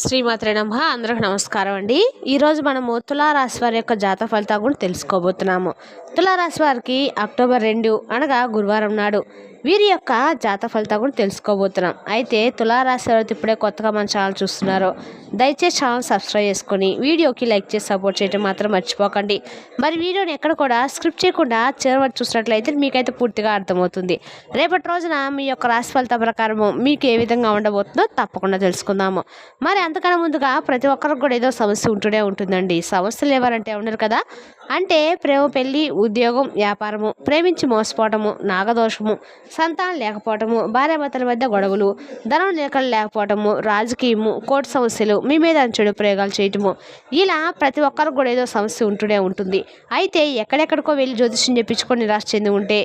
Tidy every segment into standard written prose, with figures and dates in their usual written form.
శ్రీమాత్రే నమః. అందరికి నమస్కారం అండి. ఈరోజు మనము తులారాశి వారి యొక్క జాతక ఫలితాల గురించి తెలుసుకోబోతున్నాము. తులారాశి వారికి అక్టోబర్ 2 అనగా గురువారం నాడు వీరి యొక్క జాతక ఫలితాల గురించి తెలుసుకోబోతున్నాం. అయితే తులారాశి వారు ఇప్పుడే కొత్తగా మన ఛానల్ చూస్తున్నారో దయచేసి ఛానల్ సబ్స్క్రైబ్ చేసుకొని వీడియోకి లైక్ చేసి సపోర్ట్ చేయడం మాత్రం మర్చిపోకండి. మరి వీడియోని ఎక్కడ కూడా స్క్రిప్ట్ చేయకుండా చివరి చూసినట్లయితే మీకైతే పూర్తిగా అర్థమవుతుంది. రేపటి రోజున మీ యొక్క రాశి ఫలితాల ప్రకారము మీకు ఏ విధంగా ఉండబోతుందో తప్పకుండా తెలుసుకుందాము. మరి అంతకన్నా ముందుగా ప్రతి ఒక్కరికి కూడా ఏదో సమస్య ఉంటూనే ఉంటుందండి. సమస్యలు ఎవరంటే ఉండరు కదా. అంటే ప్రేమ, పెళ్లి, ఉద్యోగం, వ్యాపారము, ప్రేమించి మోసపోవటము, నాగదోషము, సంతానం లేకపోవటము, భార్యాభర్తల మధ్య గొడవలు, ధనం లేకపోవటము, రాజకీయము, కోర్టు సమస్యలు, మీ మీద చెడు ప్రయోగాలు చేయటము, ఇలా ప్రతి ఒక్కరికి కూడా ఏదో సమస్య ఉంటూనే ఉంటుంది. అయితే ఎక్కడెక్కడికో వెళ్ళి జ్యోతిష్యం చెప్పించుకొని నిరాశ చెంది ఉంటే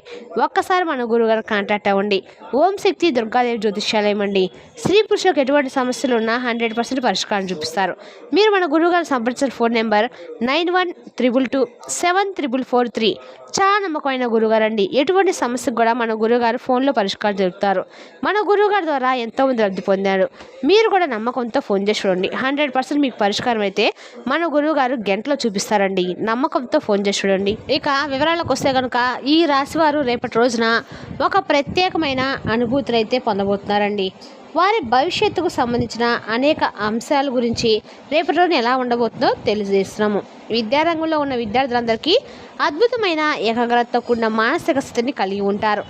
ఒక్కసారి మన గురువుగారు కాంటాక్ట్ అవ్వండి. ఓం శక్తి దుర్గాదేవి జ్యోతిష్యాలయం అండి. స్త్రీ పురుషులకు ఎటువంటి సమస్యలు ఉన్నా 100% పరిష్కారం చూపిస్తారు. మీరు మన గురువుగారు సంప్రదించిన ఫోన్ నెంబర్ 9122274443. చాలా నమ్మకమైన గురుగారు అండి. ఎటువంటి సమస్యకు కూడా మన గురువుగారు ఫోన్లో పరిష్కారం చెబుతారు. మన గురువుగారి ద్వారా ఎంతోమంది లబ్ధి పొందారు. మీరు కూడా నమ్మకంతో ఫోన్ చేసి చూడండి. 100% మీకు పరిష్కారం అయితే మన గురువుగారు గంటలో చూపిస్తారండి. నమ్మకంతో ఫోన్ చేసి చూడండి. ఇక వివరాలకు వస్తే కనుక ఈ రాశివారు రేపటి రోజున ఒక ప్రత్యేకమైన అనుభూతిని అయితే పొందబోతున్నారండి. వారి భవిష్యత్తుకు సంబంధించిన అనేక అంశాల గురించి రేపటి రోజున ఎలా ఉండబోతుందో తెలియజేస్తున్నాము. విద్యారంగంలో ఉన్న విద్యార్థులందరికీ అద్భుతమైన ఏకాగ్రతతో కూడిన మానసిక స్థితిని కలిగి ఉంటారు.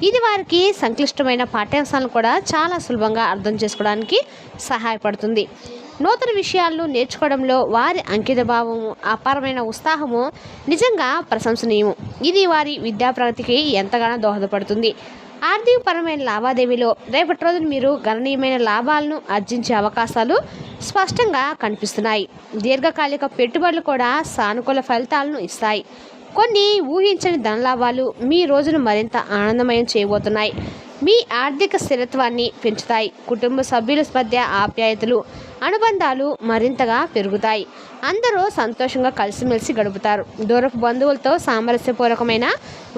ఇది వారికి సంక్లిష్టమైన పాఠ్యాంశాలను కూడా చాలా సులభంగా అర్థం చేసుకోవడానికి సహాయపడుతుంది. నూతన విషయాలను నేర్చుకోవడంలో వారి అంకిత భావము, అపారమైన ఉత్సాహము నిజంగా ప్రశంసనీయము. ఇది వారి విద్యా ప్రగతికి ఎంతగానో దోహదపడుతుంది. ఆర్థికపరమైన లావాదేవీలో రేపటి రోజున మీరు గణనీయమైన లాభాలను ఆర్జించే అవకాశాలు స్పష్టంగా కనిపిస్తున్నాయి. దీర్ఘకాలిక పెట్టుబడులు కూడా సానుకూల ఫలితాలను ఇస్తాయి. కొన్ని ఊహించని ధనలాభాలు మీ రోజును మరింత ఆనందమయం చేయబోతున్నాయి. మీ ఆర్థిక స్థిరత్వాన్ని పెంచుతాయి. కుటుంబ సభ్యుల మధ్య ఆప్యాయతలు, అనుబంధాలు మరింతగా పెరుగుతాయి. అందరూ సంతోషంగా కలిసిమెలిసి గడుపుతారు. దూరపు బంధువులతో సామరస్యపూర్వకమైన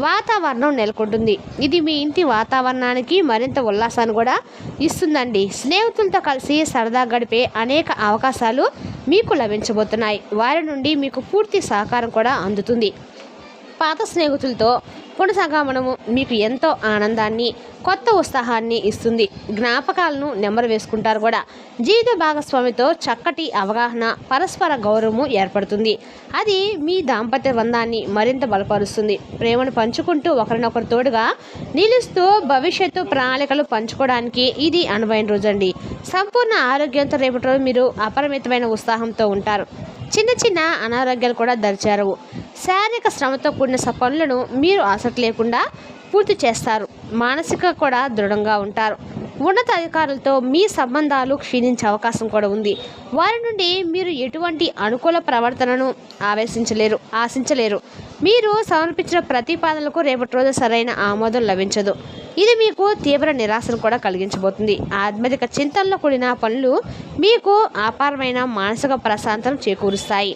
వాతావరణం నెలకొంటుంది. ఇది మీ ఇంటి వాతావరణానికి మరింత ఉల్లాసాన్ని కూడా ఇస్తుందండి. స్నేహితులతో కలిసి సరదా గడిపే అనేక అవకాశాలు మీకు లభించబోతున్నాయి. వారి నుండి మీకు పూర్తి సహకారం కూడా అందుతుంది. పాత స్నేహితులతో పునఃసంగమనము మీకు ఎంతో ఆనందాన్ని, కొత్త ఉత్సాహాన్ని ఇస్తుంది. జ్ఞాపకాలను నెమరు వేసుకుంటారు కూడా. జీవిత భాగస్వామితో చక్కటి అవగాహన, పరస్పర గౌరవము ఏర్పడుతుంది. అది మీ దాంపత్య బంధాన్ని మరింత బలపరుస్తుంది. ప్రేమను పంచుకుంటూ ఒకరినొకరు తోడుగా నిలుస్తూ భవిష్యత్తు ప్రణాళికలు పంచుకోవడానికి ఇది అనువైన రోజండి. సంపూర్ణ ఆరోగ్యంతో రేపటి రోజు మీరు అపరిమితమైన ఉత్సాహంతో ఉంటారు. చిన్న చిన్న అనారోగ్యాలు కూడా దరిచేరవు. శారీరక శ్రమతో కూడిన పనులను మీరు ఆసక్తి లేకుండా పూర్తి చేస్తారు. మానసిక కూడా దృఢంగా ఉంటారు. ఉన్నత అధికారులతో మీ సంబంధాలు క్షీణించే అవకాశం కూడా ఉంది. వారి నుండి మీరు ఎటువంటి అనుకూల ప్రవర్తనను ఆశించలేరు. మీరు సమర్పించిన ప్రతిపాదనలకు రేపటి రోజు సరైన ఆమోదం లభించదు. ఇది మీకు తీవ్ర నిరాశను కూడా కలిగించబోతుంది. ఆధ్యాత్మిక చింతనలో కూడిన పనులు మీకు అపారమైన మానసిక ప్రశాంతత చేకూరుస్తాయి.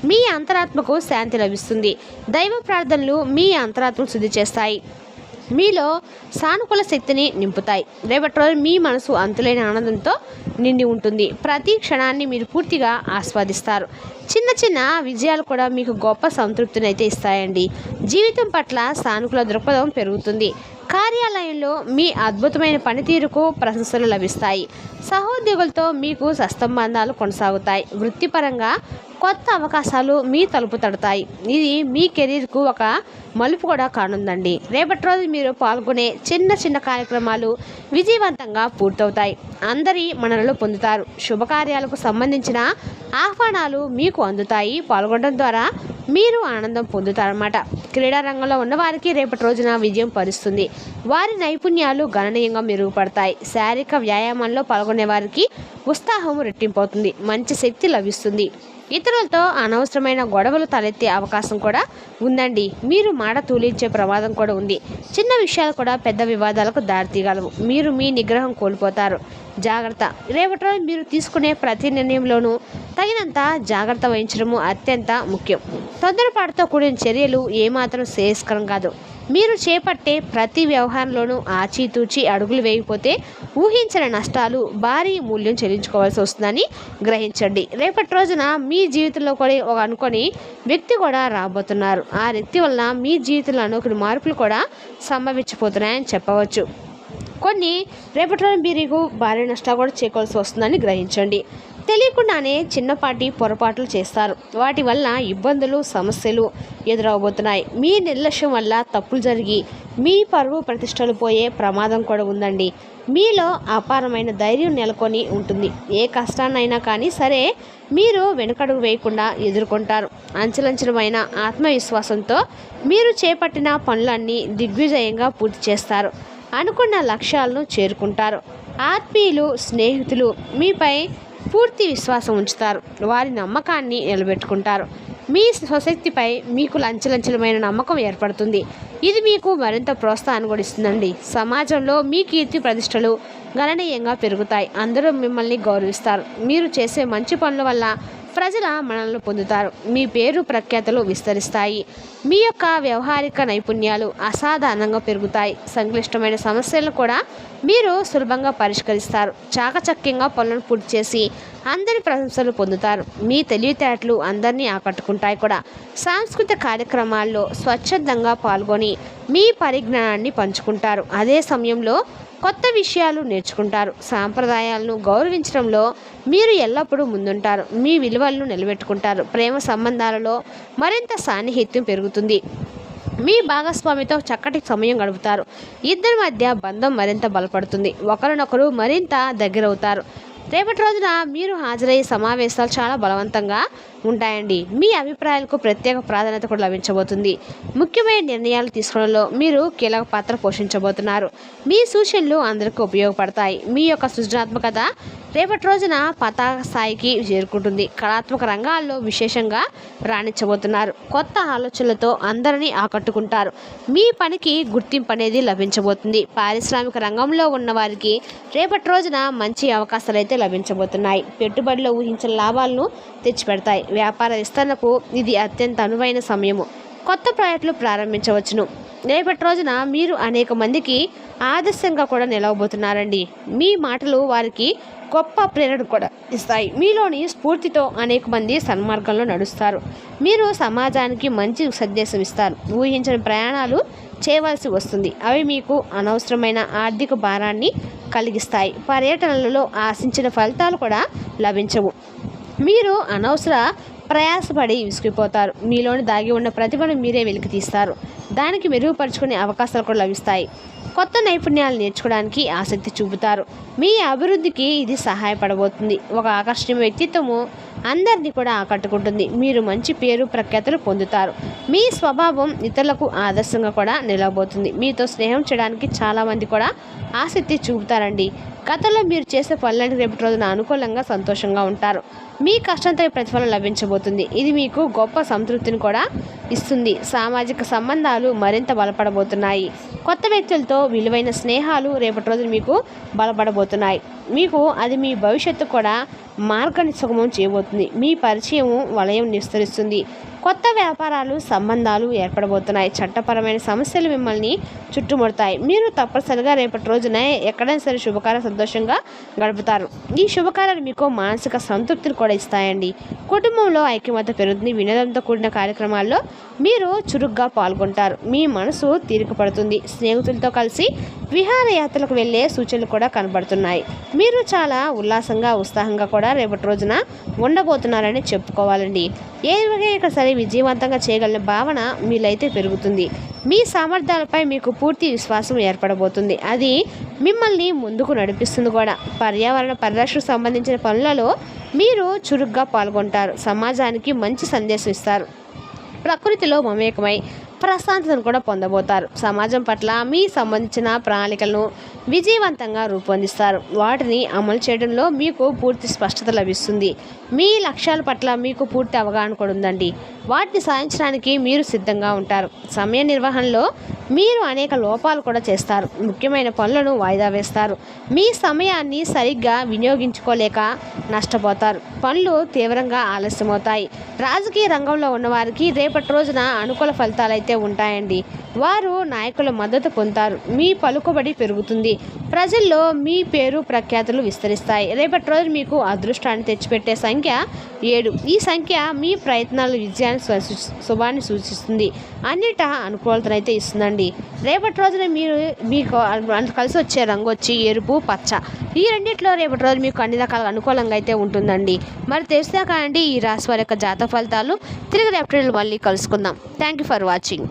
మీ అంతరాత్మకు శాంతి లభిస్తుంది. దైవ ప్రార్థనలు మీ అంతరాత్మను శుద్ధి చేస్తాయి. మీలో సానుకూల శక్తిని నింపుతాయి. రేపటి రోజు మీ మనసు అంతులేని ఆనందంతో నిండి ఉంటుంది. ప్రతి క్షణాన్ని మీరు పూర్తిగా ఆస్వాదిస్తారు. చిన్న చిన్న విజయాలు కూడా మీకు గొప్ప సంతృప్తిని అయితే ఇస్తాయండి. జీవితం పట్ల సానుకూల దృక్పథం పెరుగుతుంది. కార్యాలయంలో మీ అద్భుతమైన పనితీరుకు ప్రశంసలు లభిస్తాయి. సహోద్యోగులతో మీకు సత్సంబంధాలు కొనసాగుతాయి. వృత్తిపరంగా కొత్త అవకాశాలు మీ తలుపు తడతాయి. ఇది మీ కెరీర్కు ఒక మలుపు కూడా కానుందండి. రేపటి రోజు మీరు పాల్గొనే చిన్న చిన్న కార్యక్రమాలు విజయవంతంగా పూర్తవుతాయి. అందరి మన్ననలు పొందుతారు. శుభకార్యాలకు సంబంధించిన ఆహ్వానాలు మీకు అందుతాయి. పాల్గొనడం ద్వారా మీరు ఆనందం పొందుతారన్నమాట. క్రీడా రంగంలో ఉన్నవారికి రేపటి రోజున విజయం పరుస్తుంది. వారి నైపుణ్యాలు గణనీయంగా మెరుగుపడతాయి. శారీరక వ్యాయామంలో పాల్గొనే వారికి ఉత్సాహం రెట్టింపవుతుంది. మంచి శక్తి లభిస్తుంది. ఇతరులతో అనవసరమైన గొడవలు తలెత్తే అవకాశం కూడా ఉందండి. మీరు మాట తూలించే ప్రమాదం కూడా ఉంది. చిన్న విషయాలు కూడా పెద్ద వివాదాలకు దారితీయగలవు. మీరు మీ నిగ్రహం కోల్పోతారు. జాగ్రత్త. రేపటి రోజు మీరు తీసుకునే ప్రతి నిర్ణయంలోనూ తగినంత జాగ్రత్త వహించడము అత్యంత ముఖ్యం. తొందరపాటుతో కూడిన చర్యలు ఏమాత్రం శ్రేయస్కరం కాదు. మీరు చేపట్టే ప్రతి వ్యవహారంలోనూ ఆచితూచి అడుగులు వేయకపోతే ఊహించిన నష్టాలు భారీ మూల్యం చెల్లించుకోవాల్సి వస్తుందని గ్రహించండి. రేపటి రోజున మీ జీవితంలో కూడా ఒక అనుకొని వ్యక్తి కూడా రాబోతున్నారు. ఆ వ్యక్తి వలన మీ జీవితంలో అనుకుని మార్పులు కూడా సంభవించిపోతున్నాయని చెప్పవచ్చు. కొన్ని రేపటి రోజు మీకు భారీ నష్టాలు కూడా చేకూరాల్సి వస్తుందని గ్రహించండి. తెలియకుండానే చిన్నపాటి పొరపాట్లు చేస్తారు. వాటి వల్ల ఇబ్బందులు సమస్యలు ఎదురవబోతున్నాయి. మీ నిర్లక్ష్యం వల్ల తప్పులు జరిగి మీ పరువు ప్రతిష్టలు పోయే ప్రమాదం కూడా ఉందండి. మీలో అపారమైన ధైర్యం నెలకొని ఉంటుంది. ఏ కష్టాన్నైనా కానీ సరే మీరు వెనుకడుగు వేయకుండా ఎదుర్కొంటారు. అంచెలంచెలమైన ఆత్మవిశ్వాసంతో మీరు చేపట్టిన పనులన్నీ దిగ్విజయంగా పూర్తి చేస్తారు. అనుకున్న లక్ష్యాలను చేరుకుంటారు. ఆత్మీయులు స్నేహితులు మీపై పూర్తి విశ్వాసం ఉంచుతారు. వారి నమ్మకాన్ని నిలబెట్టుకుంటారు. మీ స్వశక్తిపై మీకు అంచెలంచెలమైన నమ్మకం ఏర్పడుతుంది. ఇది మీకు మరింత ప్రోత్సాహాన్ని కూడా ఇస్తుందండి. సమాజంలో మీ కీర్తి ప్రతిష్టలు గణనీయంగా పెరుగుతాయి. అందరూ మిమ్మల్ని గౌరవిస్తారు. మీరు చేసే మంచి పనుల వల్ల ప్రజల మనల్ని పొందుతారు. మీ పేరు ప్రఖ్యాతలు విస్తరిస్తాయి. మీ యొక్క వ్యవహారిక నైపుణ్యాలు అసాధారణంగా పెరుగుతాయి. సంక్లిష్టమైన సమస్యలను కూడా మీరు సులభంగా పరిష్కరిస్తారు. చాకచక్యంగా పనులను పూర్తి చేసి అందరి ప్రశంసలు పొందుతారు. మీ తెలివితేటలు అందరినీ ఆకట్టుకుంటాయి కూడా. సాంస్కృతిక కార్యక్రమాల్లో స్వచ్ఛందంగా పాల్గొని మీ పరిజ్ఞానాన్ని పంచుకుంటారు. అదే సమయంలో కొత్త విషయాలు నేర్చుకుంటారు. సాంప్రదాయాలను గౌరవించడంలో మీరు ఎల్లప్పుడూ ముందుంటారు. మీ విలువలను నిలబెట్టుకుంటారు. ప్రేమ సంబంధాలలో మరింత సాన్నిహిత్యం పెరుగుతుంది. మీ భాగస్వామితో చక్కటి సమయం గడుపుతారు. ఇద్దరి మధ్య బంధం మరింత బలపడుతుంది. ఒకరినొకరు మరింత దగ్గరవుతారు. రేపటి రోజున మీరు హాజరయ్యే సమావేశాలు చాలా బలవంతంగా ఉంటాయండి. మీ అభిప్రాయాలకు ప్రత్యేక ప్రాధాన్యత కూడా లభించబోతుంది. ముఖ్యమైన నిర్ణయాలు తీసుకోవడంలో మీరు కీలక పాత్ర పోషించబోతున్నారు. మీ సూచనలు అందరికీ ఉపయోగపడతాయి. మీ యొక్క సృజనాత్మకత రేపటి రోజున పతాక స్థాయికి చేరుకుంటుంది. కళాత్మక రంగాల్లో విశేషంగా రాణించబోతున్నారు. కొత్త ఆలోచనలతో అందరినీ ఆకట్టుకుంటారు. మీ పనికి గుర్తింపు అనేది లభించబోతుంది. పారిశ్రామిక రంగంలో ఉన్న వారికి రేపటి రోజున మంచి అవకాశాలు అయితే లభించబోతున్నాయి. పెట్టుబడిలో ఊహించిన లాభాలను తెచ్చిపెడతాయి. వ్యాపార విస్తరణకు ఇది అత్యంత అనువైన సమయము. కొత్త ప్రాజెక్టులు ప్రారంభించవచ్చును. రేపటి రోజున మీరు అనేక మందికి ఆదర్శంగా కూడా నిలవబోతున్నారండి. మీ మాటలు వారికి గొప్ప ప్రేరణ కూడా ఇస్తాయి. మీలోని స్ఫూర్తితో అనేక మంది సన్మార్గంలో నడుస్తారు. మీరు సమాజానికి మంచి సందేశం ఇస్తారు. ఊహించని ప్రయాణాలు చేయవలసి వస్తుంది. అవి మీకు అనవసరమైన ఆర్థిక భారాన్ని కలిగిస్తాయి. పర్యటనలలో ఆశించిన ఫలితాలు కూడా లభించవు. మీరు అనవసర ప్రయాసపడి విసిగిపోతారు. మీలోని దాగి ఉన్న ప్రతిభను మీరే వెలికి తీస్తారు. దానికి మెరుగుపరుచుకునే అవకాశాలు కూడా లభిస్తాయి. కొత్త నైపుణ్యాలు నేర్చుకోవడానికి ఆసక్తి చూపుతారు. మీ అభివృద్ధికి ఇది సహాయపడబోతుంది. ఒక ఆకర్షణీయ వ్యక్తిత్వము అందరినీ కూడా ఆకట్టుకుంటుంది. మీరు మంచి పేరు ప్రఖ్యాతులు పొందుతారు. మీ స్వభావం ఇతరులకు ఆదర్శంగా కూడా నిలవబోతుంది. మీతో స్నేహం చేయడానికి చాలామంది కూడా ఆసక్తి చూపుతారండి. గతంలో మీరు చేసే పనులని రేపటి రోజున అనుకూలంగా సంతోషంగా ఉంటారు. మీ కష్టంతో ప్రతిఫలం లభించబోతుంది. ఇది మీకు గొప్ప సంతృప్తిని కూడా ఇస్తుంది. సామాజిక సంబంధాలు మరింత బలపడబోతున్నాయి. కొత్త వ్యక్తులతో విలువైన స్నేహాలు రేపటి రోజున మీకు బలపడబోతున్నాయి. మీకు అది మీ భవిష్యత్తు కూడా మార్గాన్ని సుగమం చేయబోతుంది. మీ పరిచయం వలయం విస్తరిస్తుంది. కొత్త వ్యాపారాలు సంబంధాలు ఏర్పడబోతున్నాయి. చట్టపరమైన సమస్యలు మిమ్మల్ని చుట్టుముడతాయి. మీరు తప్పనిసరిగా రేపటి రోజున ఎక్కడైనా సరే శుభకార్య సంతోషంగా గడుపుతారు. ఈ శుభకార్యాలు మీకు మానసిక సంతృప్తిని కూడా ఇస్తాయండి. కుటుంబంలో ఐక్యమత్య పెరుగుతుంది. వినోదంతో కూడిన కార్యక్రమాల్లో మీరు చురుగ్గా పాల్గొంటారు. మీ మనసు తీరిక పడుతుంది. స్నేహితులతో కలిసి విహారయాత్రలకు వెళ్ళే సూచనలు కూడా కనబడుతున్నాయి. మీరు చాలా ఉల్లాసంగా ఉత్సాహంగా కూడా రేపటి రోజున ఉండబోతున్నారని చెప్పుకోవాలండి. ఏదైనా సరే విజయవంతంగా చేయగలిగిన భావన మీలైతే పెరుగుతుంది. మీ సామర్థ్యాలపై మీకు పూర్తి విశ్వాసం ఏర్పడబోతుంది. అది మిమ్మల్ని ముందుకు నడిపిస్తుంది కూడా. పర్యావరణ పరిరక్షణకు సంబంధించిన పనులలో మీరు చురుగ్గా పాల్గొంటారు. సమాజానికి మంచి సందేశం ఇస్తారు. ప్రకృతిలో మమేకమై ప్రశాంతతను కూడా పొందబోతారు. సమాజం పట్ల మీ సంబంధించిన ప్రణాళికలను విజయవంతంగా రూపొందిస్తారు. వాటిని అమలు చేయడంలో మీకు పూర్తి స్పష్టత లభిస్తుంది. మీ లక్ష్యాల పట్ల మీకు పూర్తి అవగాహన కూడా ఉందండి. వాటిని సాధించడానికి మీరు సిద్ధంగా ఉంటారు. సమయ నిర్వహణలో మీరు అనేక లోపాలు కూడా చేస్తారు. ముఖ్యమైన పనులను వాయిదా వేస్తారు. మీ సమయాన్ని సరిగ్గా వినియోగించుకోలేక నష్టపోతారు. పనులు తీవ్రంగా ఆలస్యమవుతాయి. రాజకీయ రంగంలో ఉన్నవారికి రేపటి రోజున అనుకూల ఫలితాలు అయితే ఉంటాయండి. వారు నాయకుల మద్దతు పొందుతారు. మీ పలుకుబడి పెరుగుతుంది. ప్రజల్లో మీ పేరు ప్రఖ్యాతులు విస్తరిస్తాయి. రేపటి రోజు మీకు అదృష్టాన్ని తెచ్చిపెట్టే సంఖ్య 7. ఈ సంఖ్య మీ ప్రయత్నాల విజయాన్ని శుభాన్ని సూచిస్తుంది. అన్నిటా అనుకూలతనైతే ఇస్తుందండి. రేపటి రోజున మీకు కలిసి వచ్చే రంగు వచ్చి ఎరుపు, పచ్చ. ఈ రెండిట్లో రేపటి రోజు మీకు అన్ని రకాల అనుకూలంగా అయితే ఉంటుందండి. మరి తెలిసాక అండి ఈ రాశి వారి యొక్క జాతక ఫలితాలు. తిరిగి రేపటి మళ్ళీ కలుసుకుందాం. Thank you for watching.